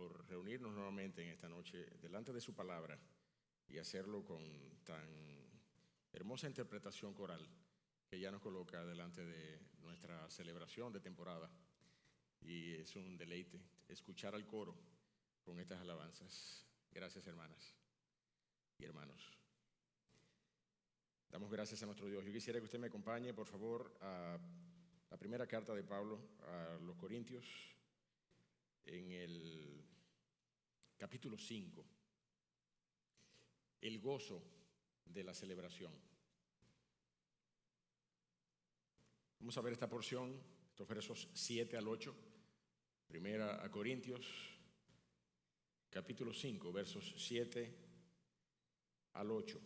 por reunirnos nuevamente en esta noche delante de su palabra y hacerlo con tan hermosa interpretación coral que ya nos coloca delante de nuestra celebración de temporada. Y es un deleite escuchar al coro con estas alabanzas. Gracias, hermanas y hermanos. Damos gracias a nuestro Dios. Yo quisiera que usted me acompañe, por favor, a la primera carta de Pablo a los Corintios, en el capítulo 5, el gozo de la celebración. Vamos a ver esta porción, estos versos 7 al 8, primera a Corintios, capítulo 5, versos 7 al 8.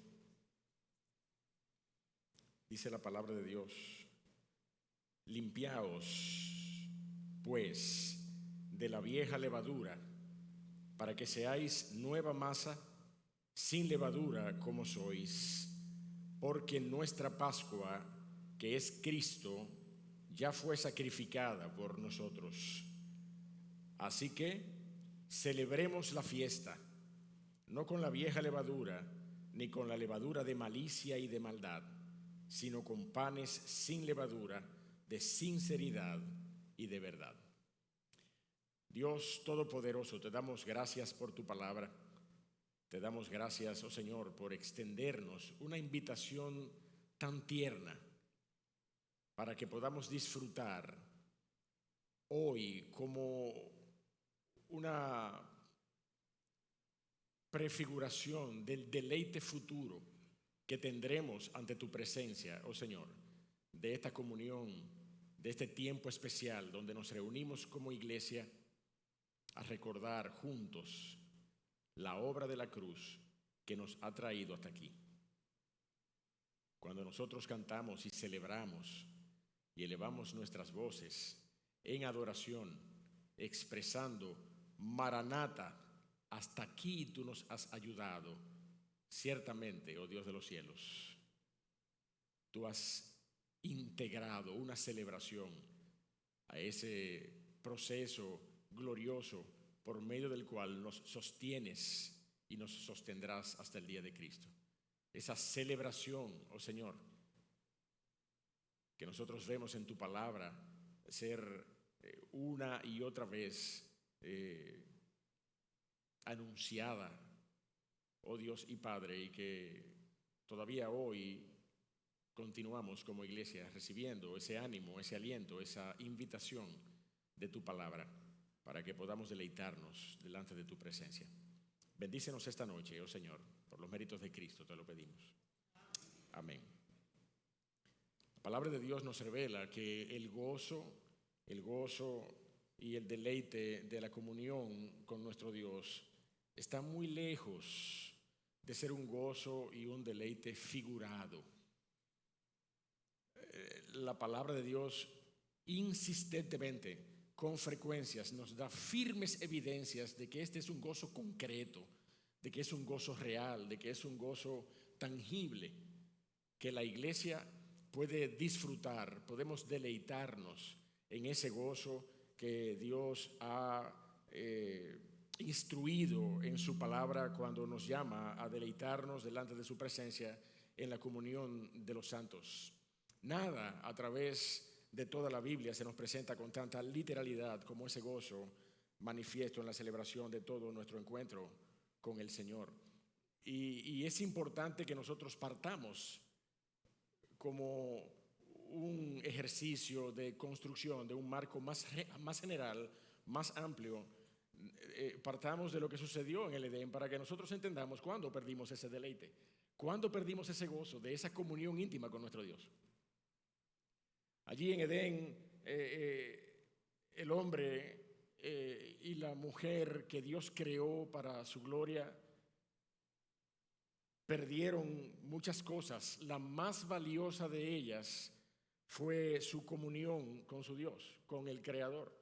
Dice la palabra de Dios: limpiaos, pues, de la vieja levadura, para que seáis nueva masa, sin levadura como sois, porque nuestra Pascua, que es Cristo, ya fue sacrificada por nosotros. Así que celebremos la fiesta, no con la vieja levadura, ni con la levadura de malicia y de maldad, sino con panes sin levadura, de sinceridad y de verdad. Dios Todopoderoso, te damos gracias por tu palabra. Te damos gracias, oh Señor, por extendernos una invitación tan tierna para que podamos disfrutar hoy como una prefiguración del deleite futuro que tendremos ante tu presencia, oh Señor, de esta comunión, de este tiempo especial donde nos reunimos como iglesia a recordar juntos la obra de la cruz que nos ha traído hasta aquí. Cuando nosotros cantamos y celebramos y elevamos nuestras voces en adoración, expresando Maranata, hasta aquí tú nos has ayudado, ciertamente, oh Dios de los cielos, tú has integrado una celebración a ese proceso glorioso por medio del cual nos sostienes y nos sostendrás hasta el día de Cristo. Esa celebración, oh Señor, que nosotros vemos en tu palabra ser una y otra vez anunciada, oh Dios y Padre, y que todavía hoy continuamos como iglesia recibiendo ese ánimo, ese aliento, esa invitación de tu palabra para que podamos deleitarnos delante de tu presencia. Bendícenos esta noche, oh Señor, por los méritos de Cristo te lo pedimos. Amén. La palabra de Dios nos revela que el gozo y el deleite de la comunión con nuestro Dios está muy lejos de ser un gozo y un deleite figurado. La palabra de Dios insistentemente, con frecuencias, nos da firmes evidencias de que este es un gozo concreto, de que es un gozo real, de que es un gozo tangible, que la iglesia puede disfrutar, podemos deleitarnos en ese gozo que Dios ha instruido en su palabra cuando nos llama a deleitarnos delante de su presencia en la comunión de los santos. Nada a través de toda la Biblia se nos presenta con tanta literalidad como ese gozo manifiesto en la celebración de todo nuestro encuentro con el Señor. Y es importante que nosotros partamos como un ejercicio de construcción de un marco más general, más amplio. Partamos de lo que sucedió en el Edén para que nosotros entendamos cuándo perdimos ese deleite, cuándo perdimos ese gozo de esa comunión íntima con nuestro Dios. Allí en Edén, el hombre y la mujer que Dios creó para su gloria perdieron muchas cosas. La más valiosa de ellas fue su comunión con su Dios, con el Creador.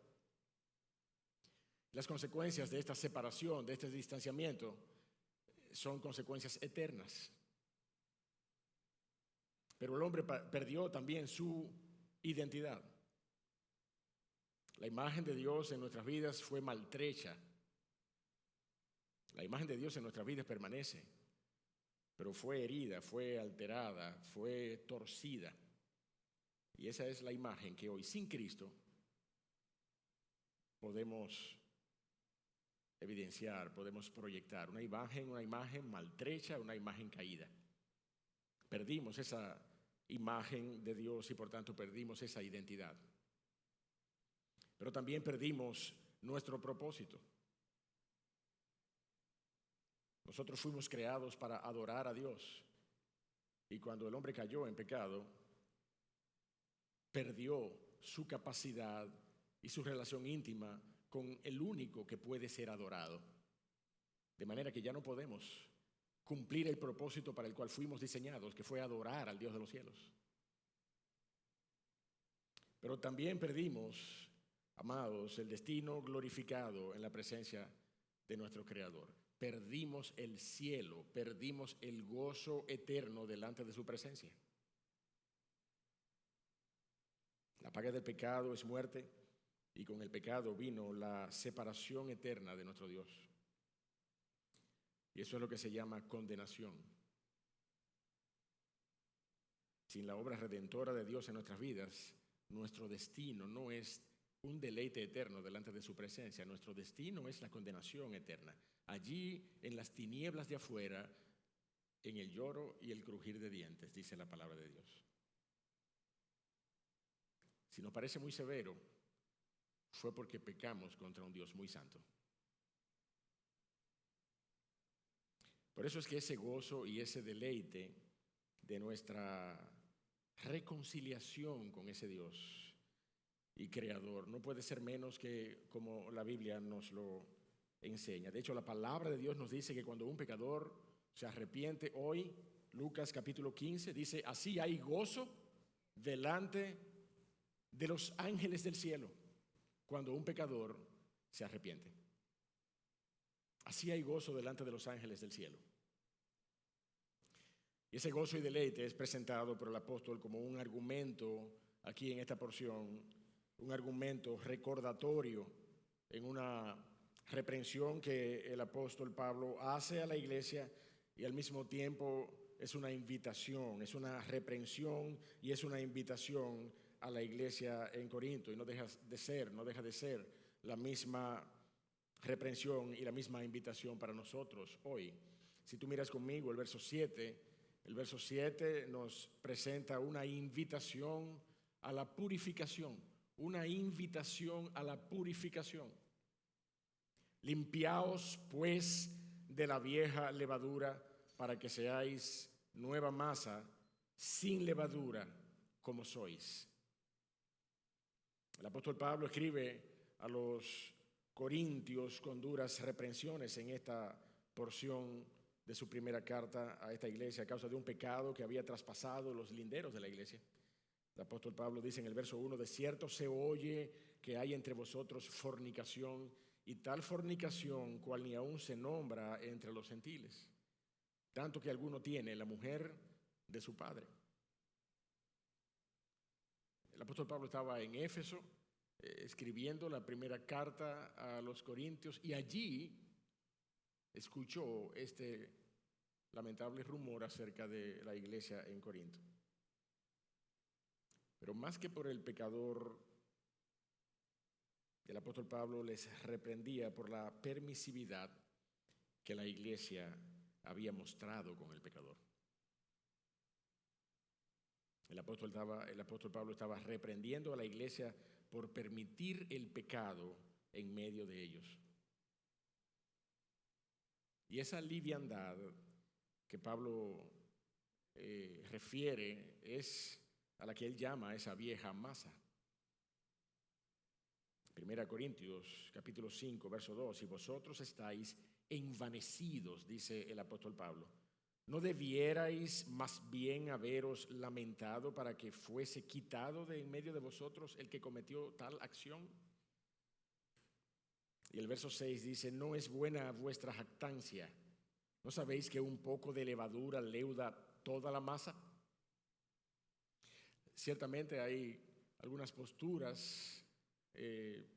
Las consecuencias de esta separación, de este distanciamiento, son consecuencias eternas. Pero el hombre perdió también su identidad. La imagen de Dios en nuestras vidas fue maltrecha La imagen de Dios en nuestras vidas permanece, pero fue herida, fue alterada, fue torcida. Y esa es la imagen que hoy, sin Cristo, podemos evidenciar, podemos proyectar. Una imagen maltrecha, una imagen caída. Perdimos esa imagen de Dios y por tanto perdimos esa identidad. Pero también perdimos nuestro propósito. Nosotros fuimos creados para adorar a Dios. Y cuando el hombre cayó en pecado, perdió su capacidad y su relación íntima con el único que puede ser adorado. De manera que ya no podemos cumplir el propósito para el cual fuimos diseñados, que fue adorar al Dios de los cielos. Pero también perdimos, amados, el destino glorificado en la presencia de nuestro Creador. Perdimos el cielo, perdimos el gozo eterno delante de su presencia. La paga del pecado es muerte y con el pecado vino la separación eterna de nuestro Dios. Y eso es lo que se llama condenación. Sin la obra redentora de Dios en nuestras vidas, nuestro destino no es un deleite eterno delante de su presencia. Nuestro destino es la condenación eterna. Allí, en las tinieblas de afuera, en el lloro y el crujir de dientes, dice la palabra de Dios. Si nos parece muy severo, fue porque pecamos contra un Dios muy santo. Por eso es que ese gozo y ese deleite de nuestra reconciliación con ese Dios y Creador no puede ser menos que como la Biblia nos lo enseña. De hecho, la palabra de Dios nos dice que cuando un pecador se arrepiente hoy, Lucas capítulo 15 dice, así hay gozo delante de los ángeles del cielo cuando un pecador se arrepiente. Así hay gozo delante de los ángeles del cielo. Y ese gozo y deleite es presentado por el apóstol como un argumento aquí en esta porción, un argumento recordatorio en una reprensión que el apóstol Pablo hace a la iglesia y al mismo tiempo es una invitación, es una reprensión y es una invitación a la iglesia en Corinto y no deja de ser la misma reprensión y la misma invitación para nosotros hoy. Si tú miras conmigo el verso 7 nos presenta una invitación a la purificación, una invitación a la purificación. Limpiaos pues de la vieja levadura para que seáis nueva masa sin levadura como sois. El apóstol Pablo escribe a los Corintios con duras reprensiones en esta porción de su primera carta a esta iglesia a causa de un pecado que había traspasado los linderos de la iglesia. El apóstol Pablo dice en el verso 1, de cierto se oye que hay entre vosotros fornicación y tal fornicación cual ni aún se nombra entre los gentiles, tanto que alguno tiene la mujer de su padre. El apóstol Pablo estaba en Éfeso escribiendo la primera carta a los Corintios y allí escuchó este lamentable rumor acerca de la iglesia en Corinto. Pero más que por el pecador, el apóstol Pablo les reprendía por la permisividad que la iglesia había mostrado con el pecador. El apóstol Pablo estaba reprendiendo a la iglesia por permitir el pecado en medio de ellos. Y esa liviandad que Pablo refiere es a la que él llama esa vieja masa. 1 Corintios capítulo 5, verso 2, y vosotros estáis envanecidos, dice el apóstol Pablo. ¿No debierais más bien haberos lamentado para que fuese quitado de en medio de vosotros el que cometió tal acción? Y el verso 6 dice, no es buena vuestra jactancia. ¿No sabéis que un poco de levadura leuda toda la masa? Ciertamente hay algunas posturas de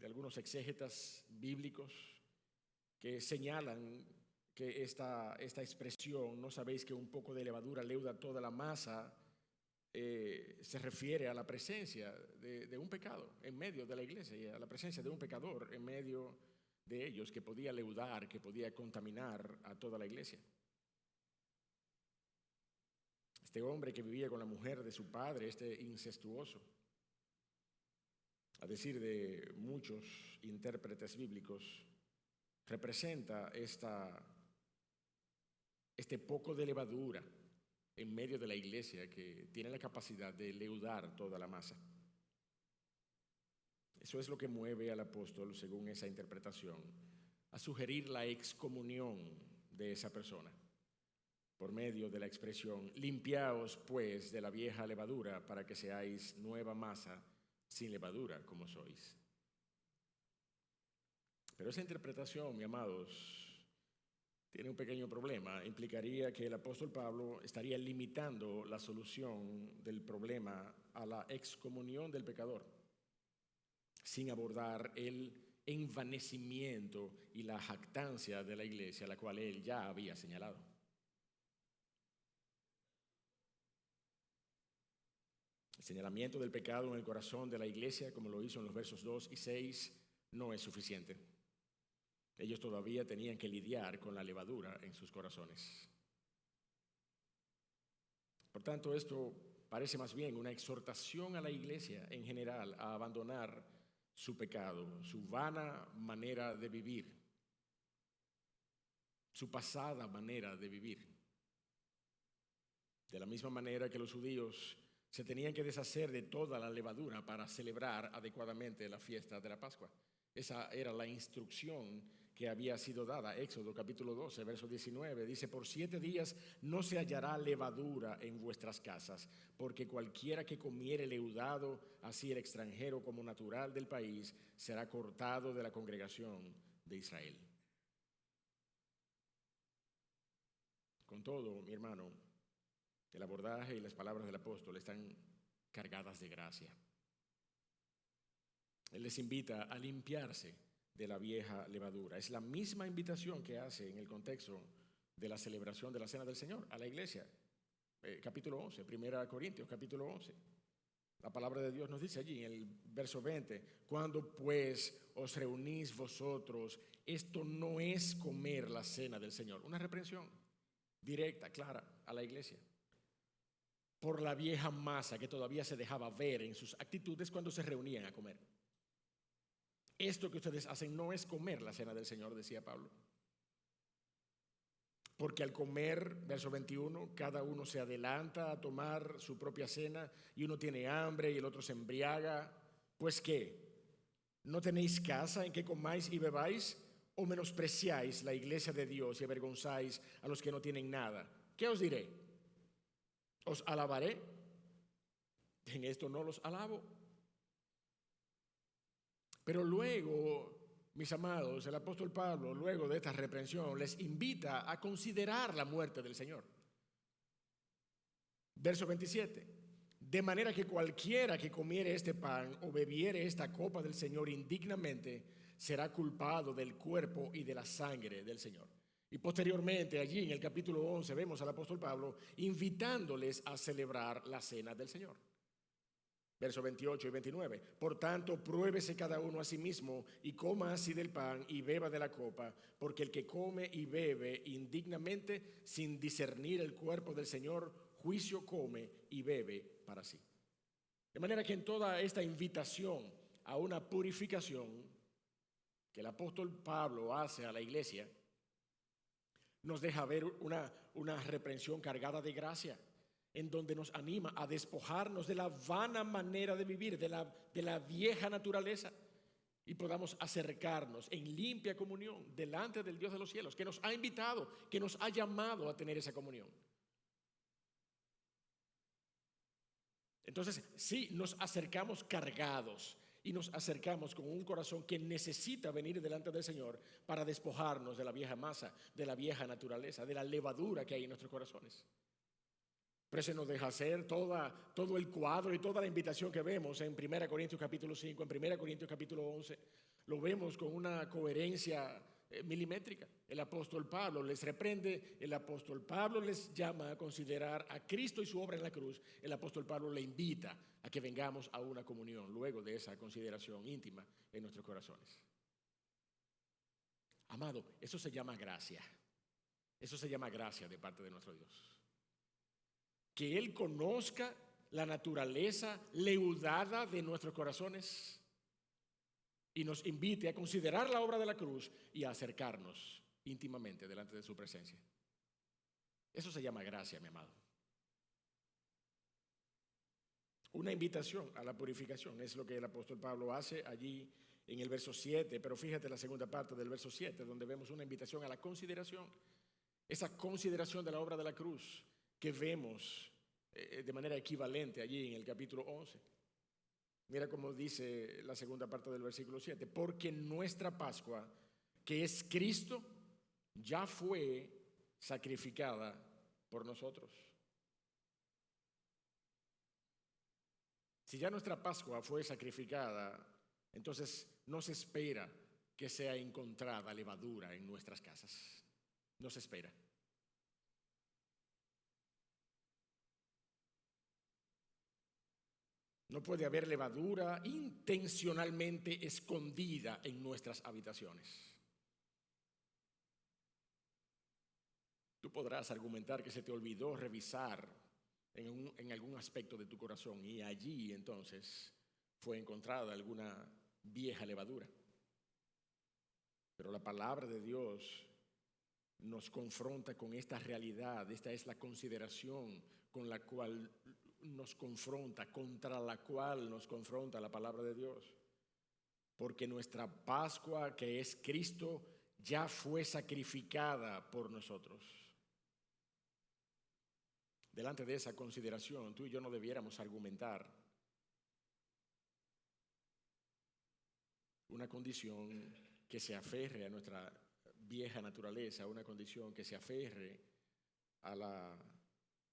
algunos exégetas bíblicos que señalan que esta expresión, no sabéis que un poco de levadura leuda toda la masa, se refiere a la presencia de un pecado en medio de la iglesia y a la presencia de un pecador en medio de ellos que podía leudar, que podía contaminar a toda la iglesia. Este hombre que vivía con la mujer de su padre, este incestuoso, a decir de muchos intérpretes bíblicos, representa este poco de levadura en medio de la iglesia que tiene la capacidad de leudar toda la masa. Eso es lo que mueve al apóstol, según esa interpretación, a sugerir la excomunión de esa persona por medio de la expresión: limpiaos pues de la vieja levadura para que seáis nueva masa sin levadura como sois. Pero esa interpretación, mis amados, tiene un pequeño problema. Implicaría que el apóstol Pablo estaría limitando la solución del problema a la excomunión del pecador, sin abordar el envanecimiento y la jactancia de la iglesia, la cual él ya había señalado. El señalamiento del pecado en el corazón de la iglesia, como lo hizo en los versos 2 y 6, no es suficiente. Ellos todavía tenían que lidiar con la levadura en sus corazones. Por tanto, esto parece más bien una exhortación a la iglesia en general a abandonar su pecado, su vana manera de vivir, su pasada manera de vivir. De la misma manera que los judíos se tenían que deshacer de toda la levadura para celebrar adecuadamente la fiesta de la Pascua. Esa era la instrucción que había sido dada. Éxodo capítulo 12, verso 19, dice: por 7 días no se hallará levadura en vuestras casas, porque cualquiera que comiere leudado, así el extranjero como natural del país, será cortado de la congregación de Israel. Con todo, mi hermano, el abordaje y las palabras del apóstol están cargadas de gracia. Él les invita a limpiarse de la vieja levadura. Es la misma invitación que hace en el contexto de la celebración de la Cena del Señor a la iglesia. Capítulo 11, 1 Corintios, capítulo 11. La palabra de Dios nos dice allí en el verso 20: cuando pues os reunís vosotros, esto no es comer la Cena del Señor. Una reprensión directa, clara a la iglesia por la vieja masa que todavía se dejaba ver en sus actitudes cuando se reunían a comer. Esto que ustedes hacen no es comer la Cena del Señor, decía Pablo. Porque al comer, verso 21, cada uno se adelanta a tomar su propia cena y uno tiene hambre y el otro se embriaga. ¿Pues qué? ¿No tenéis casa en que comáis y bebáis? ¿O menospreciáis la iglesia de Dios y avergonzáis a los que no tienen nada? ¿Qué os diré? ¿Os alabaré? En esto no los alabo. Pero luego, mis amados, el apóstol Pablo, luego de esta reprensión, les invita a considerar la muerte del Señor. Verso 27. De manera que cualquiera que comiere este pan o bebiere esta copa del Señor indignamente será culpado del cuerpo y de la sangre del Señor. Y posteriormente, allí en el capítulo 11, vemos al apóstol Pablo invitándoles a celebrar la cena del Señor. Versos 28 y 29. Por tanto, pruébese cada uno a sí mismo y coma así del pan y beba de la copa, porque el que come y bebe indignamente sin discernir el cuerpo del Señor, juicio come y bebe para sí. De manera que en toda esta invitación a una purificación que el apóstol Pablo hace a la iglesia, nos deja ver una reprensión cargada de gracia, en donde nos anima a despojarnos de la vana manera de vivir, de la vieja naturaleza, y podamos acercarnos en limpia comunión delante del Dios de los cielos, que nos ha invitado, que nos ha llamado a tener esa comunión. Entonces, sí, nos acercamos cargados y nos acercamos con un corazón que necesita venir delante del Señor para despojarnos de la vieja masa, de la vieja naturaleza, de la levadura que hay en nuestros corazones. Pero se nos deja hacer todo el cuadro y toda la invitación que vemos en 1 Corintios capítulo 5, en 1 Corintios capítulo 11. Lo vemos con una coherencia milimétrica. El apóstol Pablo les reprende, el apóstol Pablo les llama a considerar a Cristo y su obra en la cruz. El apóstol Pablo le invita a que vengamos a una comunión luego de esa consideración íntima en nuestros corazones. Amado, eso se llama gracia. Eso se llama gracia de parte de nuestro Dios. Que Él conozca la naturaleza leudada de nuestros corazones y nos invite a considerar la obra de la cruz y a acercarnos íntimamente delante de su presencia. Eso se llama gracia, mi amado. Una invitación a la purificación es lo que el apóstol Pablo hace allí en el verso 7, pero fíjate la segunda parte del verso 7, donde vemos una invitación a la consideración. Esa consideración de la obra de la cruz que vemos de manera equivalente allí en el capítulo 11. Mira cómo dice la segunda parte del versículo 7, porque nuestra Pascua, que es Cristo, ya fue sacrificada por nosotros. Si ya nuestra Pascua fue sacrificada, entonces no se espera que sea encontrada levadura en nuestras casas. No se espera. No puede haber levadura intencionalmente escondida en nuestras habitaciones. Tú podrás argumentar que se te olvidó revisar en algún aspecto de tu corazón y allí entonces fue encontrada alguna vieja levadura. Pero la palabra de Dios nos confronta con esta realidad. Esta es la consideración con la cual nos confronta, contra la cual nos confronta la palabra de Dios. Porque nuestra Pascua, que es Cristo, ya fue sacrificada por nosotros. Delante de esa consideración, tú y yo no debiéramos argumentar una condición que se aferre a nuestra vieja naturaleza, una condición que se aferre a la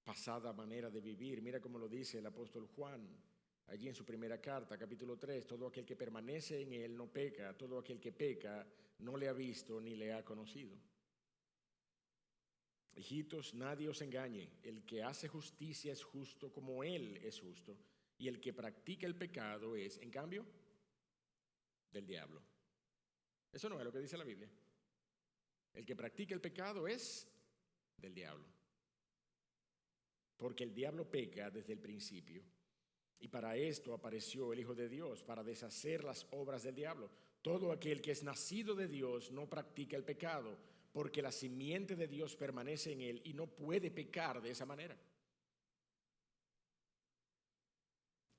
pasada manera de vivir. Mira cómo lo dice el apóstol Juan, allí en su primera carta, capítulo 3, todo aquel que permanece en él no peca, todo aquel que peca no le ha visto ni le ha conocido. Hijitos, nadie os engañe, el que hace justicia es justo como él es justo, y el que practica el pecado es, en cambio, del diablo. Eso no es lo que dice la Biblia. El que practica el pecado es del diablo. Porque el diablo peca desde el principio. Y para esto apareció el Hijo de Dios, para deshacer las obras del diablo. Todo aquel que es nacido de Dios no practica el pecado, porque la simiente de Dios permanece en él y no puede pecar de esa manera.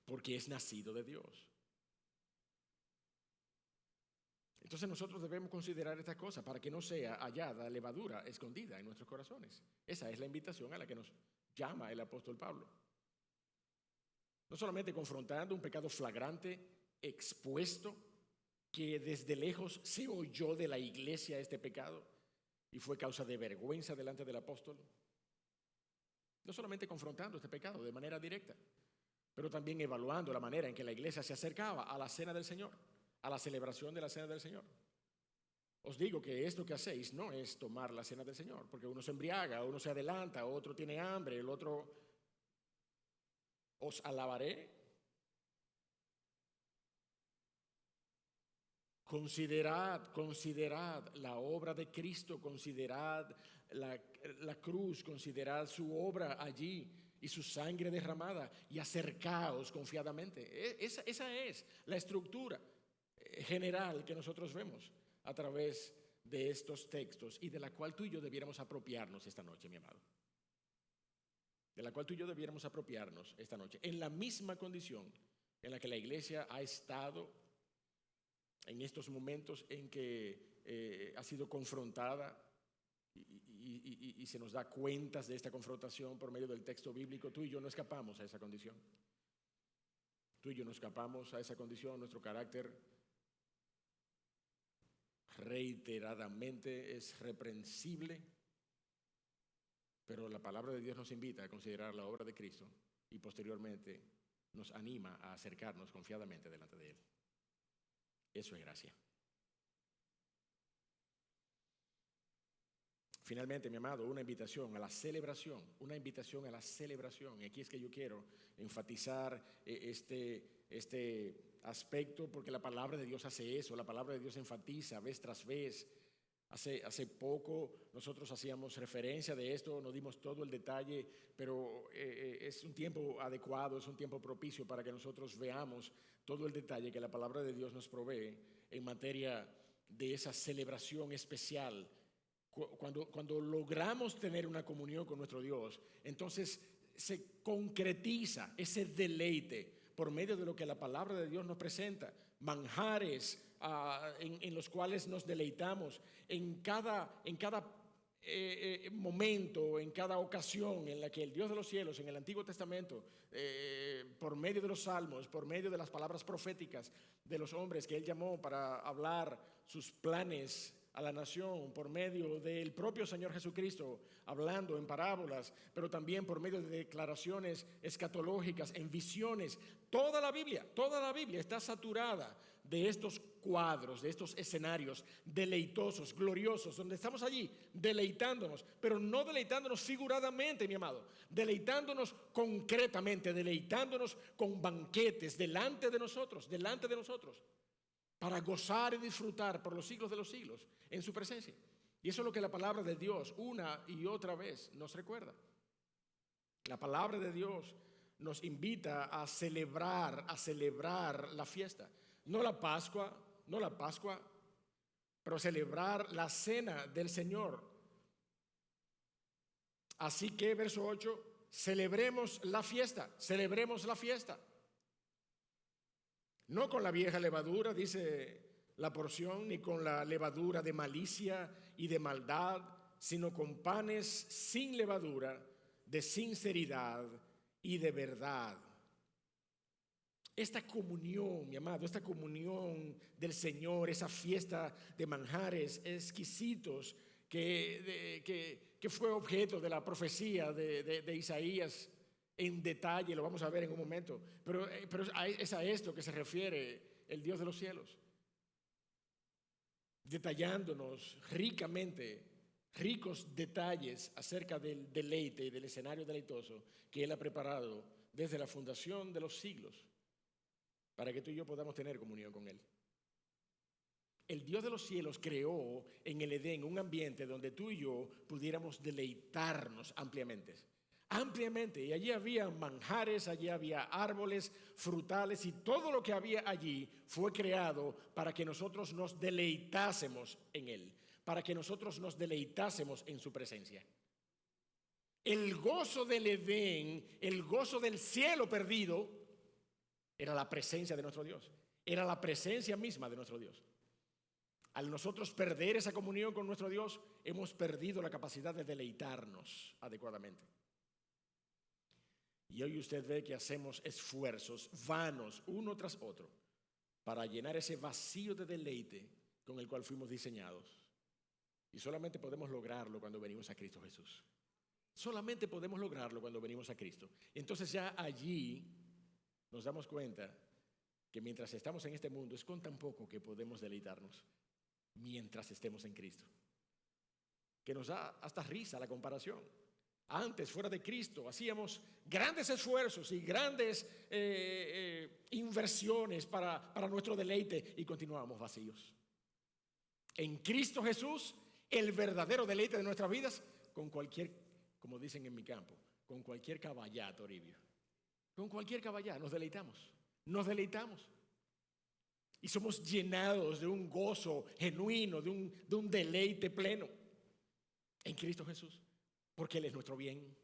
Porque es nacido de Dios. Entonces nosotros debemos considerar esta cosa para que no sea hallada levadura escondida en nuestros corazones. Esa es la invitación a la que nos llama el apóstol Pablo. No solamente confrontando un pecado flagrante, expuesto, que desde lejos se oyó de la iglesia este pecado y fue causa de vergüenza delante del apóstol. No solamente confrontando este pecado de manera directa, pero también evaluando la manera en que la iglesia se acercaba a la cena del Señor, a la celebración de la cena del Señor. Os digo que esto que hacéis no es tomar la cena del Señor, porque uno se embriaga, uno se adelanta, otro tiene hambre, el otro os alabaré. Considerad la obra de Cristo, considerad la cruz, considerad su obra allí y su sangre derramada y acercaos confiadamente. Esa es la estructura general que nosotros vemos a través de estos textos y de la cual tú y yo debiéramos apropiarnos esta noche, mi amado. De la cual tú y yo debiéramos apropiarnos esta noche, en la misma condición en la que la iglesia ha estado en estos momentos en que ha sido confrontada y se nos da cuentas de esta confrontación por medio del texto bíblico. Tú y yo no escapamos a esa condición. Tú y yo no escapamos a esa condición. Nuestro carácter reiteradamente es reprensible, pero la palabra de Dios nos invita a considerar la obra de Cristo y posteriormente nos anima a acercarnos confiadamente delante de Él. Eso es gracia. Finalmente, mi amado, una invitación a la celebración, una invitación a la celebración. Y aquí es que yo quiero enfatizar este aspecto, porque la palabra de Dios hace eso, la palabra de Dios enfatiza vez tras vez. Hace poco nosotros hacíamos referencia de esto, no dimos todo el detalle, pero es un tiempo adecuado, es un tiempo propicio para que nosotros veamos todo el detalle que la palabra de Dios nos provee en materia de esa celebración especial. Cuando logramos tener una comunión con nuestro Dios, entonces se concretiza ese deleite por medio de lo que la palabra de Dios nos presenta, manjares en los cuales nos deleitamos en cada momento, en cada ocasión en la que el Dios de los cielos en el Antiguo Testamento, por medio de los salmos, por medio de las palabras proféticas de los hombres que Él llamó para hablar sus planes a la nación, por medio del propio Señor Jesucristo hablando en parábolas, pero también por medio de declaraciones escatológicas, en visiones. Toda la Biblia está saturada de estos cuadros, de estos escenarios deleitosos, gloriosos, donde estamos allí deleitándonos, pero no deleitándonos figuradamente, mi amado, deleitándonos concretamente, deleitándonos con banquetes delante de nosotros, para gozar y disfrutar por los siglos de los siglos en su presencia. Y eso es lo que la palabra de Dios una y otra vez nos recuerda. La palabra de Dios nos invita a celebrar la fiesta. No la Pascua, pero celebrar la cena del Señor. Así que, verso 8, celebremos la fiesta. No con la vieja levadura, dice la porción, ni con la levadura de malicia y de maldad, sino con panes sin levadura, de sinceridad y de verdad. Esta comunión, mi amado, esta comunión del Señor, esa fiesta de manjares exquisitos que fue objeto de la profecía de Isaías en detalle, lo vamos a ver en un momento, pero es a esto que se refiere el Dios de los cielos, detallándonos ricos detalles acerca del deleite y del escenario deleitoso que Él ha preparado desde la fundación de los siglos para que tú y yo podamos tener comunión con Él. El Dios de los cielos creó en el Edén un ambiente donde tú y yo pudiéramos deleitarnos ampliamente, y allí había manjares, allí había árboles frutales, y todo lo que había allí fue creado para que nosotros nos deleitásemos en Él, para que nosotros nos deleitásemos en su presencia. El gozo del Edén, el gozo del cielo perdido, era la presencia de nuestro Dios, era la presencia misma de nuestro Dios. Al nosotros perder esa comunión con nuestro Dios, hemos perdido la capacidad de deleitarnos adecuadamente. Y hoy usted ve que hacemos esfuerzos vanos uno tras otro para llenar ese vacío de deleite con el cual fuimos diseñados. Y solamente podemos lograrlo cuando venimos a Cristo Jesús. Solamente podemos lograrlo cuando venimos a Cristo. Entonces ya allí nos damos cuenta que mientras estamos en este mundo es con tan poco que podemos deleitarnos mientras estemos en Cristo, que nos da hasta risa la comparación. Antes, fuera de Cristo, hacíamos grandes esfuerzos y grandes inversiones para nuestro deleite y continuábamos vacíos. En Cristo Jesús, el verdadero deleite de nuestras vidas, con cualquier, como dicen en mi campo, con cualquier caballá, Toribio. Con cualquier caballá nos deleitamos. Y somos llenados de un gozo genuino, de un deleite pleno en Cristo Jesús. Porque Él es nuestro bien.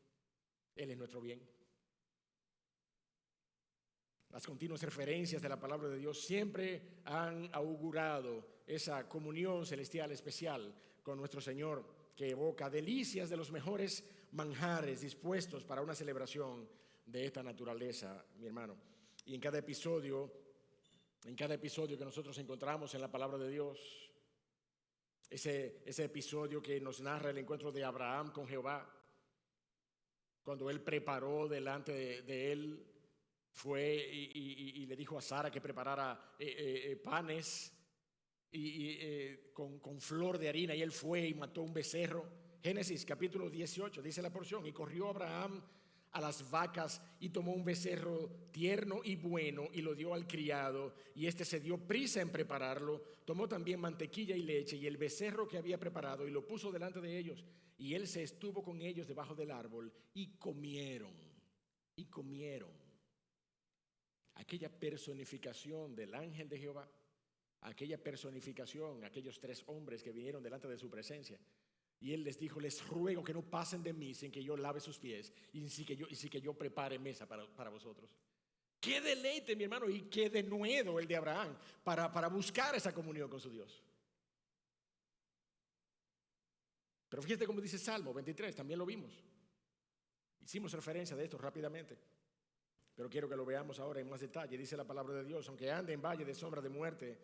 Las continuas referencias de la palabra de Dios siempre han augurado esa comunión celestial especial con nuestro Señor, que evoca delicias de los mejores manjares dispuestos para una celebración de esta naturaleza, mi hermano. Y en cada episodio que nosotros encontramos en la palabra de Dios, ese episodio que nos narra el encuentro de Abraham con Jehová, cuando él preparó delante de él, fue y le dijo a Sara que preparara panes con flor de harina, y él fue y mató un becerro Génesis capítulo 18, dice la porción: y corrió Abraham a las vacas y tomó un becerro tierno y bueno y lo dio al criado, y éste se dio prisa en prepararlo. Tomó también mantequilla y leche y el becerro que había preparado y lo puso delante de ellos, y él se estuvo con ellos debajo del árbol y comieron. Aquella personificación del ángel de Jehová, aquella personificación, aquellos tres hombres que vinieron delante de su presencia. Y él les dijo: les ruego que no pasen de mí sin que yo lave sus pies y sin que yo prepare mesa para vosotros. Qué deleite, mi hermano, y qué denuedo el de Abraham para buscar esa comunión con su Dios. Pero fíjate cómo dice Salmo 23, también lo vimos. Hicimos referencia de esto rápidamente, pero quiero que lo veamos ahora en más detalle. Dice la palabra de Dios: aunque ande en valle de sombra de muerte,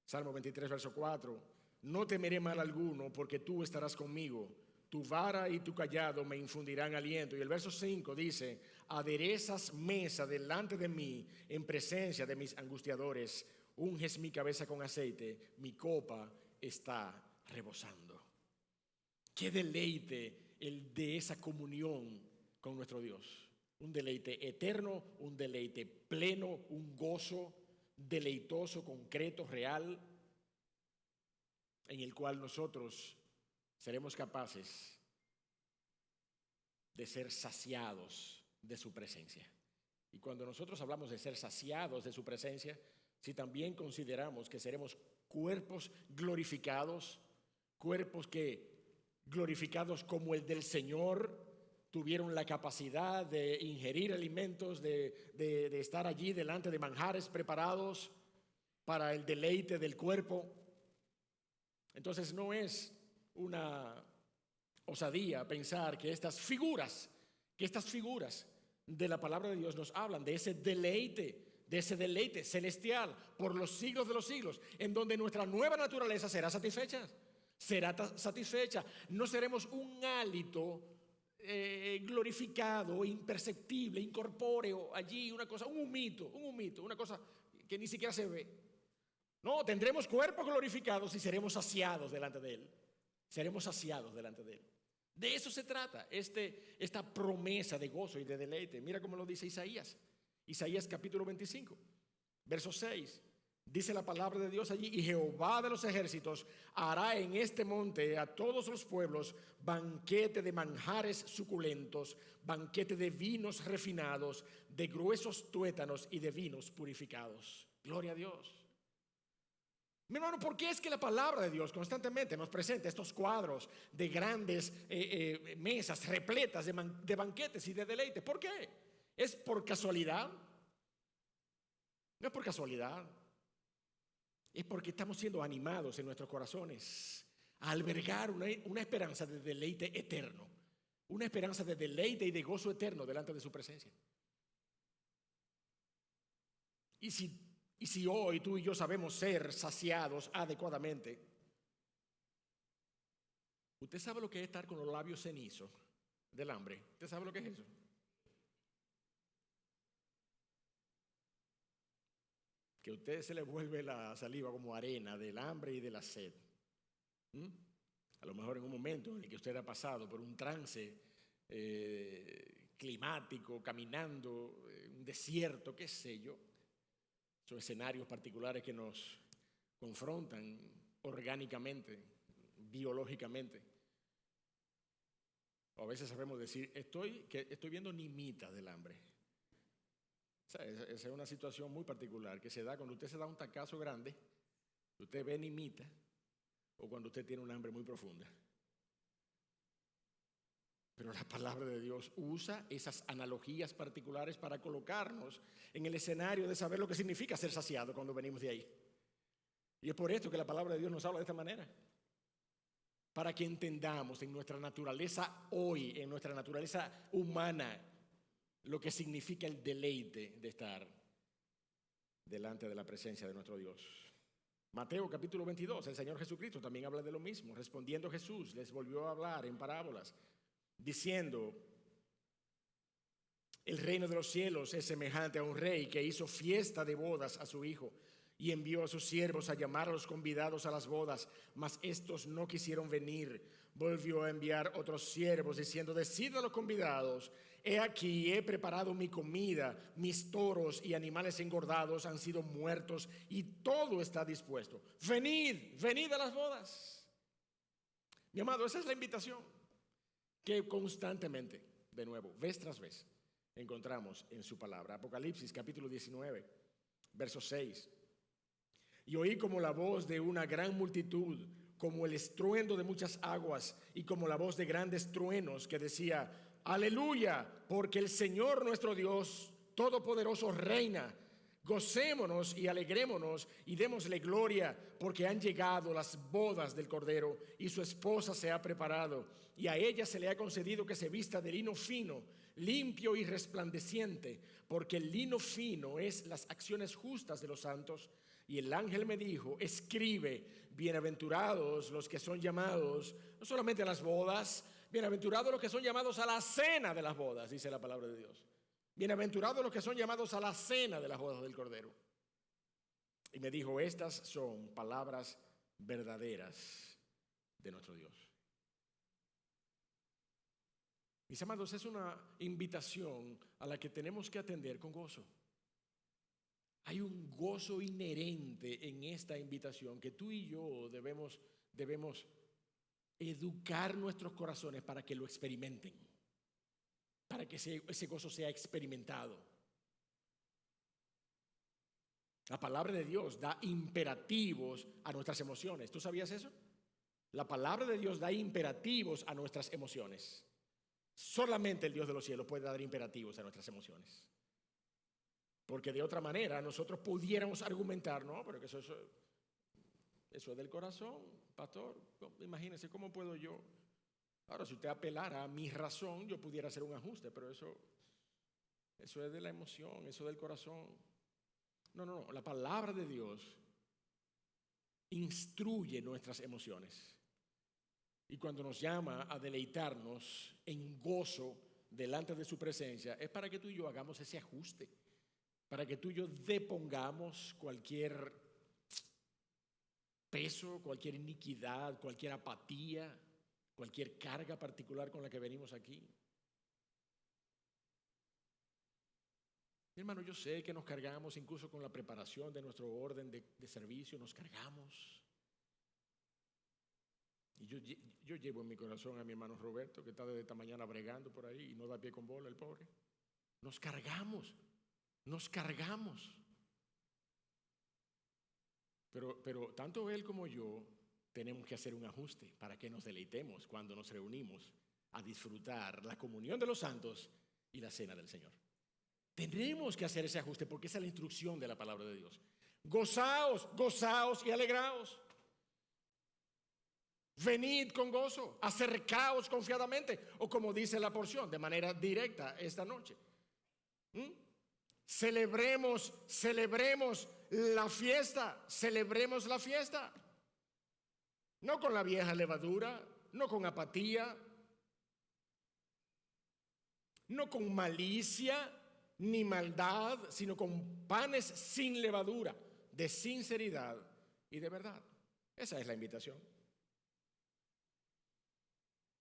Salmo 23, verso 4, no temeré mal alguno, porque tú estarás conmigo. Tu vara y tu callado me infundirán aliento. Y el verso 5 dice: aderezas mesa delante de mí en presencia de mis angustiadores. Unges mi cabeza con aceite, mi copa está rebosando. Qué deleite el de esa comunión con nuestro Dios. Un deleite eterno, un deleite pleno, un gozo deleitoso, concreto, real, en el cual nosotros seremos capaces de ser saciados de su presencia. Y cuando nosotros hablamos de ser saciados de su presencia, si también consideramos que seremos cuerpos glorificados, cuerpos que glorificados como el del Señor, tuvieron la capacidad de ingerir alimentos, de estar allí delante de manjares preparados para el deleite del cuerpo. Entonces no es una osadía pensar que estas figuras de la palabra de Dios nos hablan de ese deleite celestial por los siglos de los siglos, en donde nuestra nueva naturaleza será satisfecha. No seremos un hálito glorificado, imperceptible, incorpóreo allí, una cosa, un humito, una cosa que ni siquiera se ve. No, tendremos cuerpos glorificados y seremos saciados delante de Él. De eso se trata, esta promesa de gozo y de deleite. Mira cómo lo dice Isaías. Isaías capítulo 25, verso 6. Dice la palabra de Dios allí: y Jehová de los ejércitos hará en este monte a todos los pueblos banquete de manjares suculentos, banquete de vinos refinados, de gruesos tuétanos y de vinos purificados. Gloria a Dios. Mi hermano, ¿por qué es que la palabra de Dios constantemente nos presenta estos cuadros de grandes mesas repletas de banquetes y de deleite? ¿Por qué? ¿Es por casualidad? No es por casualidad. Es porque estamos siendo animados en nuestros corazones a albergar una esperanza de deleite eterno, una esperanza de deleite y de gozo eterno delante de su presencia. Y si hoy tú y yo sabemos ser saciados adecuadamente, ¿usted sabe lo que es estar con los labios cenizos del hambre? ¿Usted sabe lo que es eso? Que a usted se le vuelve la saliva como arena del hambre y de la sed. A lo mejor en un momento en el que usted ha pasado por un trance climático, caminando, un desierto, qué sé yo. Son escenarios particulares que nos confrontan orgánicamente, biológicamente. O a veces sabemos decir: estoy viendo nimitas del hambre. O sea, esa es una situación muy particular que se da cuando usted se da un tacazo grande, usted ve nimita, o cuando usted tiene un hambre muy profunda. Pero la palabra de Dios usa esas analogías particulares para colocarnos en el escenario de saber lo que significa ser saciado cuando venimos de ahí. Y es por esto que la palabra de Dios nos habla de esta manera. Para que entendamos en nuestra naturaleza hoy, en nuestra naturaleza humana, lo que significa el deleite de estar delante de la presencia de nuestro Dios. Mateo capítulo 22, el Señor Jesucristo también habla de lo mismo. Respondiendo Jesús, les volvió a hablar en parábolas, diciendo: el reino de los cielos es semejante a un rey que hizo fiesta de bodas a su hijo y envió a sus siervos a llamar a los convidados a las bodas, mas estos no quisieron venir. Volvió a enviar otros siervos diciendo: decid a los convidados, he aquí, he preparado mi comida, mis toros y animales engordados han sido muertos y todo está dispuesto. Venid, venid a las bodas. Mi amado, esa es la invitación que constantemente, de nuevo, vez tras vez, encontramos en su palabra. Apocalipsis capítulo 19, verso 6. Y oí como la voz de una gran multitud, como el estruendo de muchas aguas y como la voz de grandes truenos que decía: aleluya, porque el Señor nuestro Dios Todopoderoso reina. Gocémonos y alegrémonos y démosle gloria, porque han llegado las bodas del Cordero y su esposa se ha preparado, y a ella se le ha concedido que se vista de lino fino, limpio y resplandeciente, porque el lino fino es las acciones justas de los santos. Y el ángel me dijo: escribe, bienaventurados los que son llamados, no solamente a las bodas, bienaventurados los que son llamados a la cena de las bodas, dice la palabra de Dios. Bienaventurados los que son llamados a la cena de las bodas del Cordero. Y me dijo: estas son palabras verdaderas de nuestro Dios. Mis amados, es una invitación a la que tenemos que atender con gozo. Hay un gozo inherente en esta invitación que tú y yo debemos educar nuestros corazones para que lo experimenten, para que ese gozo sea experimentado. La palabra de Dios da imperativos a nuestras emociones. ¿Tú sabías eso? La palabra de Dios da imperativos a nuestras emociones. Solamente el Dios de los cielos puede dar imperativos a nuestras emociones. Porque de otra manera nosotros pudiéramos argumentar: no, pero que eso es del corazón, pastor. Imagínense, ¿cómo puedo yo? Ahora, si usted apelara a mi razón, yo pudiera hacer un ajuste, pero eso es de la emoción, eso del corazón. No, la palabra de Dios instruye nuestras emociones. Y cuando nos llama a deleitarnos en gozo delante de su presencia, es para que tú y yo hagamos ese ajuste, para que tú y yo depongamos cualquier peso, cualquier iniquidad, cualquier apatía, cualquier carga particular con la que venimos aquí. Mi hermano, yo sé que nos cargamos incluso con la preparación de nuestro orden de servicio, nos cargamos. Y yo llevo en mi corazón a mi hermano Roberto, que está desde esta mañana bregando por ahí y no da pie con bola, el pobre. Nos cargamos. Pero tanto él como yo tenemos que hacer un ajuste para que nos deleitemos cuando nos reunimos a disfrutar la comunión de los santos y la cena del Señor. Tenemos que hacer ese ajuste porque esa es la instrucción de la palabra de Dios. Gozaos, gozaos y alegraos. Venid con gozo, acercaos confiadamente, o como dice la porción, de manera directa esta noche. Celebremos la fiesta, celebremos la fiesta. No con la vieja levadura, no con apatía, no con malicia ni maldad, sino con panes sin levadura, de sinceridad y de verdad. Esa es la invitación.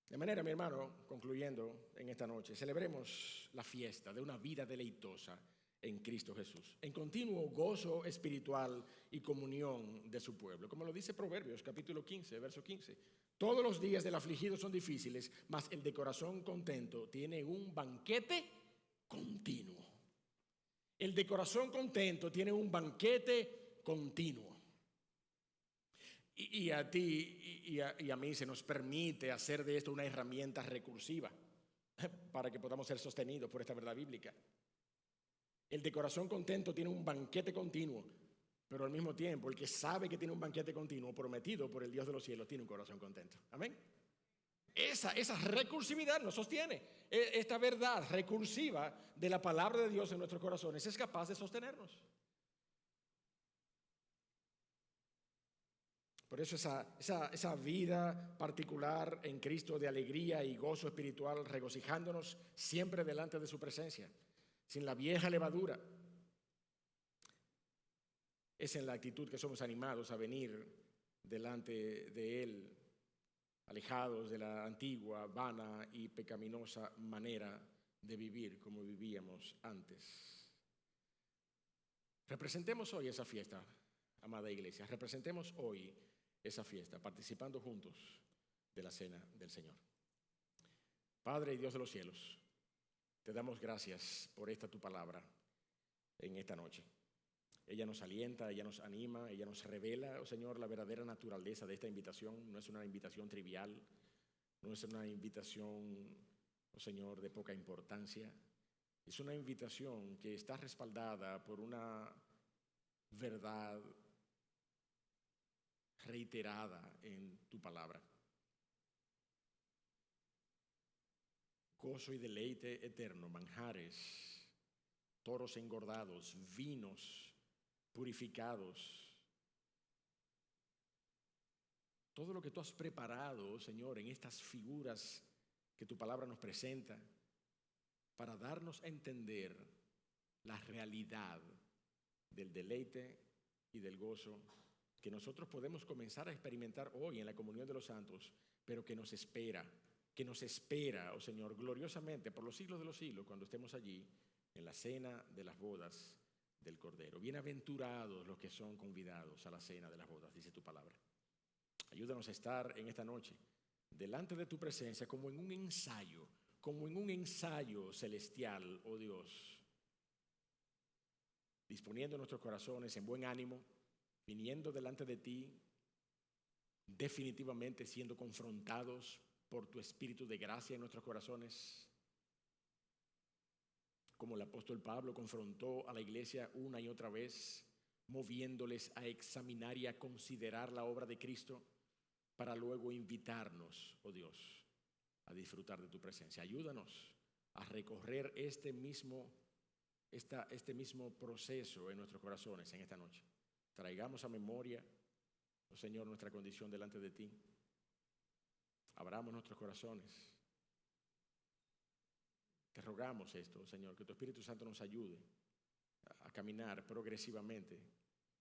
De manera, mi hermano, concluyendo en esta noche, celebremos la fiesta de una vida deleitosa en Cristo Jesús, en continuo gozo espiritual y comunión de su pueblo. Como lo dice Proverbios, capítulo 15, verso 15. Todos los días del afligido son difíciles, mas el de corazón contento tiene un banquete continuo. El de corazón contento tiene un banquete continuo. Y a ti y a mí se nos permite hacer de esto una herramienta recursiva para que podamos ser sostenidos por esta verdad bíblica. El de corazón contento tiene un banquete continuo, pero al mismo tiempo el que sabe que tiene un banquete continuo prometido por el Dios de los cielos tiene un corazón contento. Amén. Esa recursividad nos sostiene. Esta verdad recursiva de la palabra de Dios en nuestros corazones es capaz de sostenernos. Por eso esa vida particular en Cristo de alegría y gozo espiritual, regocijándonos siempre delante de su presencia, sin la vieja levadura. Es en la actitud que somos animados a venir delante de Él, alejados de la antigua, vana y pecaminosa manera de vivir como vivíamos antes. Representemos hoy esa fiesta, amada iglesia. Representemos hoy esa fiesta, participando juntos de la cena del Señor. Padre y Dios de los cielos, te damos gracias por esta tu palabra en esta noche. Ella nos alienta, ella nos anima, ella nos revela, oh Señor, la verdadera naturaleza de esta invitación. No es una invitación trivial, no es una invitación, oh Señor, de poca importancia. Es una invitación que está respaldada por una verdad reiterada en tu palabra. Gozo y deleite eterno, manjares, toros engordados, vinos purificados. Todo lo que tú has preparado, Señor, en estas figuras que tu palabra nos presenta, para darnos a entender la realidad del deleite y del gozo que nosotros podemos comenzar a experimentar hoy en la comunión de los santos, pero que nos espera, oh Señor, gloriosamente por los siglos de los siglos, cuando estemos allí en la cena de las bodas del Cordero. Bienaventurados los que son convidados a la cena de las bodas, dice tu palabra. Ayúdanos a estar en esta noche delante de tu presencia como en un ensayo celestial, oh Dios, disponiendo nuestros corazones en buen ánimo, viniendo delante de ti, definitivamente siendo confrontados por tu espíritu de gracia en nuestros corazones, como el apóstol Pablo confrontó a la iglesia una y otra vez, moviéndoles a examinar y a considerar la obra de Cristo, para luego invitarnos, oh Dios, a disfrutar de tu presencia. Ayúdanos a recorrer este mismo proceso en nuestros corazones en esta noche. Traigamos a memoria, oh Señor, nuestra condición delante de ti. Abramos nuestros corazones. Te rogamos esto, oh Señor, que tu Espíritu Santo nos ayude a caminar progresivamente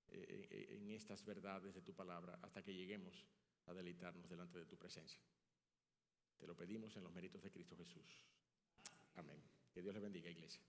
en estas verdades de tu palabra hasta que lleguemos a deleitarnos delante de tu presencia. Te lo pedimos en los méritos de Cristo Jesús. Amén. Que Dios les bendiga, iglesia.